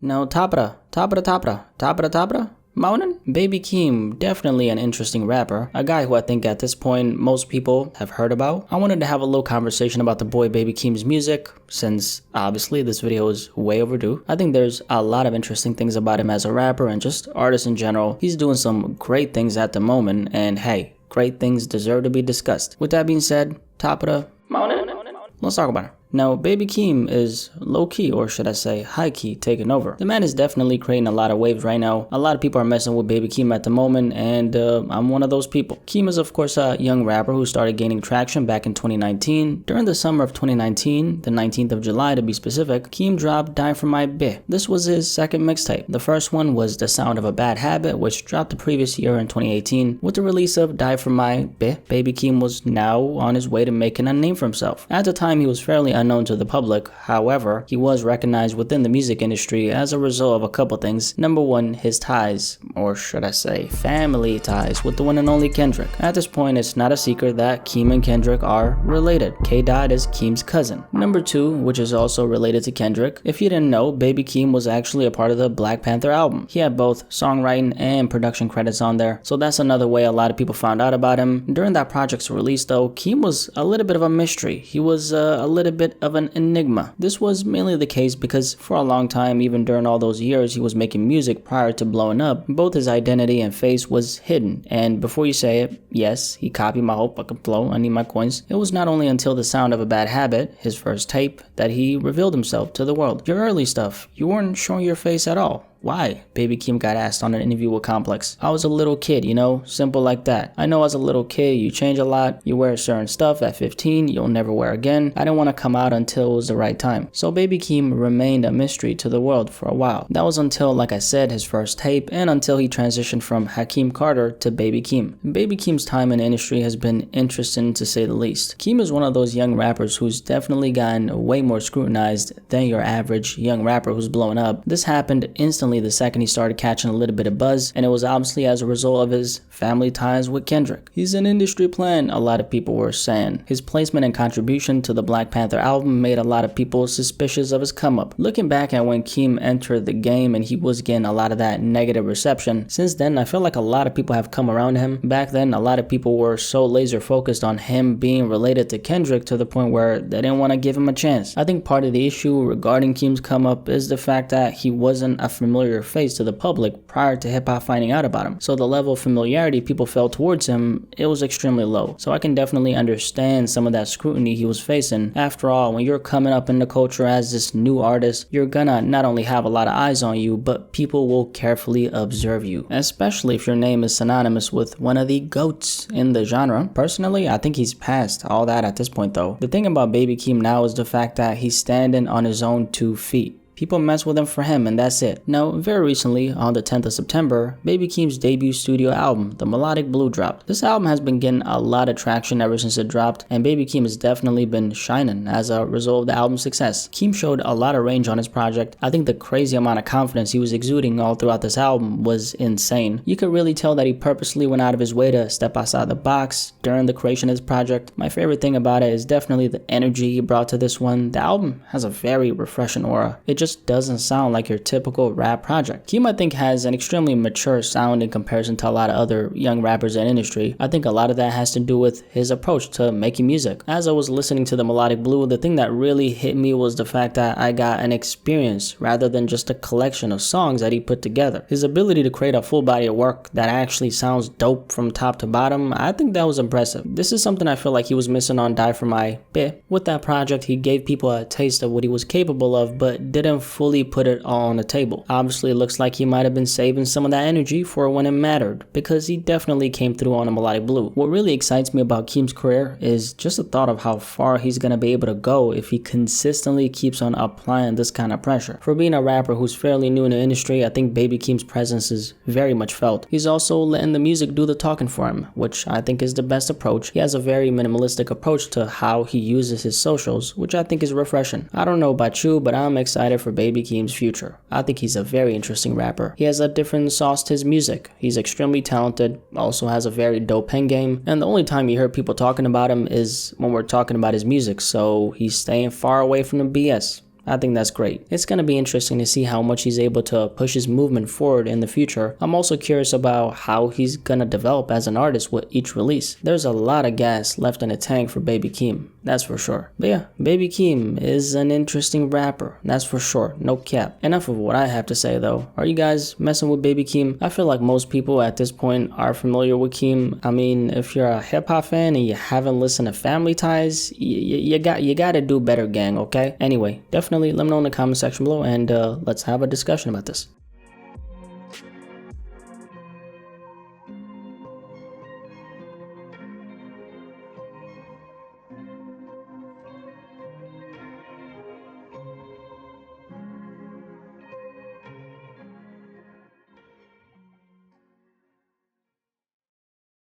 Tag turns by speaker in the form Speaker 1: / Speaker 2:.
Speaker 1: No, Tapra. Maunan? Baby Keem, definitely an interesting rapper, a guy who I think at this point most people have heard about. I wanted to have a little conversation about the boy Baby Keem's music, since obviously this video is way overdue. I think there's a lot of interesting things about him as a rapper and just artist in general. He's doing some great things at the moment, and hey, great things deserve to be discussed. With that being said, Tapra, let's talk about it. Now, Baby Keem is low-key, or should I say high-key, taking over. The man is definitely creating a lot of waves right now. A lot of people are messing with Baby Keem at the moment, and I'm one of those people. Keem is of course a young rapper who started gaining traction back in 2019. During the summer of 2019, the 19th of July to be specific, Keem dropped Die For My Beh. This was his second mixtape. The first one was The Sound of a Bad Habit, which dropped the previous year in 2018. With the release of Die For My Beh, Baby Keem was now on his way to making a name for himself. At the time, he was fairly unknown to the public. However, he was recognized within the music industry as a result of a couple things. Number one, his ties, or should I say family ties, with the one and only Kendrick. At this point, it's not a secret that Keem and Kendrick are related. K-Dot is Keem's cousin. Number two, which is also related to Kendrick, if you didn't know, Baby Keem was actually a part of the Black Panther album. He had both songwriting and production credits on there, so that's another way a lot of people found out about him. During that project's release though, Keem was a little bit of a mystery. He was a little bit of an enigma. This was mainly the case because for a long time, even during all those years he was making music prior to blowing up, both his identity and face was hidden. And before you say it, yes, he copied my whole fucking flow, I need my coins. It was not only until The Sound of a Bad Habit, his first tape, that he revealed himself to the world. Your early stuff, you weren't showing your face at all. Why? Baby Keem got asked on an interview with Complex. I was a little kid, you know, simple like that. I know as a little kid you change a lot, you wear certain stuff at 15 you'll never wear again. I didn't want to come out until it was the right time. So Baby Keem remained a mystery to the world for a while. That was until, like I said, his first tape, and until he transitioned from Hakeem Carter to Baby Keem. Baby Keem's time in the industry has been interesting to say the least. Keem is one of those young rappers who's definitely gotten way more scrutinized than your average young rapper who's blowing up. This happened instantly the second he started catching a little bit of buzz, and it was obviously as a result of his family ties with Kendrick. He's an industry plant, a lot of people were saying. His placement and contribution to the Black Panther album made a lot of people suspicious of his come up. Looking back at when Keem entered the game and he was getting a lot of that negative reception, since then I feel like a lot of people have come around him. Back then a lot of people were so laser focused on him being related to Kendrick to the point where they didn't want to give him a chance. I think part of the issue regarding Keem's come up is the fact that he wasn't a familiar face to the public prior to hip-hop finding out about him. So the level of familiarity people felt towards him, it was extremely low. So I can definitely understand some of that scrutiny he was facing. After all, when you're coming up in the culture as this new artist, you're gonna not only have a lot of eyes on you, but people will carefully observe you, especially if your name is synonymous with one of the GOATs in the genre. Personally, I think he's past all that at this point though. The thing about Baby Keem now is the fact that he's standing on his own 2 feet. People mess with him for him, and that's it. Now, very recently, on the 10th of September, Baby Keem's debut studio album, The Melodic Blue, dropped. This album has been getting a lot of traction ever since it dropped, and Baby Keem has definitely been shining as a result of the album's success. Keem showed a lot of range on his project. I think the crazy amount of confidence he was exuding all throughout this album was insane. You could really tell that he purposely went out of his way to step outside the box during the creation of this project. My favorite thing about it is definitely the energy he brought to this one. The album has a very refreshing aura. It just doesn't sound like your typical rap project. Keem, I think, has an extremely mature sound in comparison to a lot of other young rappers in the industry. I think a lot of that has to do with his approach to making music. As I was listening to The Melodic Blue, the thing that really hit me was the fact that I got an experience rather than just a collection of songs that he put together. His ability to create a full body of work that actually sounds dope from top to bottom, I think that was impressive. This is something I feel like he was missing on Die For My Beh. With that project, he gave people a taste of what he was capable of, but didn't fully put it all on the table. Obviously, it looks like he might have been saving some of that energy for when it mattered, because he definitely came through on A Melodic Blue. What really excites me about Keem's career is just the thought of how far he's gonna be able to go if he consistently keeps on applying this kind of pressure. For being a rapper who's fairly new in the industry, I think Baby Keem's presence is very much felt. He's also letting the music do the talking for him, which I think is the best approach. He has a very minimalistic approach to how he uses his socials, which I think is refreshing. I don't know about you, but I'm excited for Baby Keem's future. I think he's a very interesting rapper. He has a different sauce to his music. He's extremely talented, also has a very dope pen game, and the only time you hear people talking about him is when we're talking about his music, so he's staying far away from the BS. I think that's great. It's gonna be interesting to see how much he's able to push his movement forward in the future. I'm also curious about how he's gonna develop as an artist with each release. There's a lot of gas left in the tank for Baby Keem, that's for sure. But yeah, Baby Keem is an interesting rapper, that's for sure, no cap. Enough of what I have to say though. Are you guys messing with Baby Keem? I feel like most people at this point are familiar with Keem. I mean, if you're a hip-hop fan and you haven't listened to Family Ties, you gotta do better, gang, okay? Anyway, definitely let me know in the comment section below and let's have a discussion about this.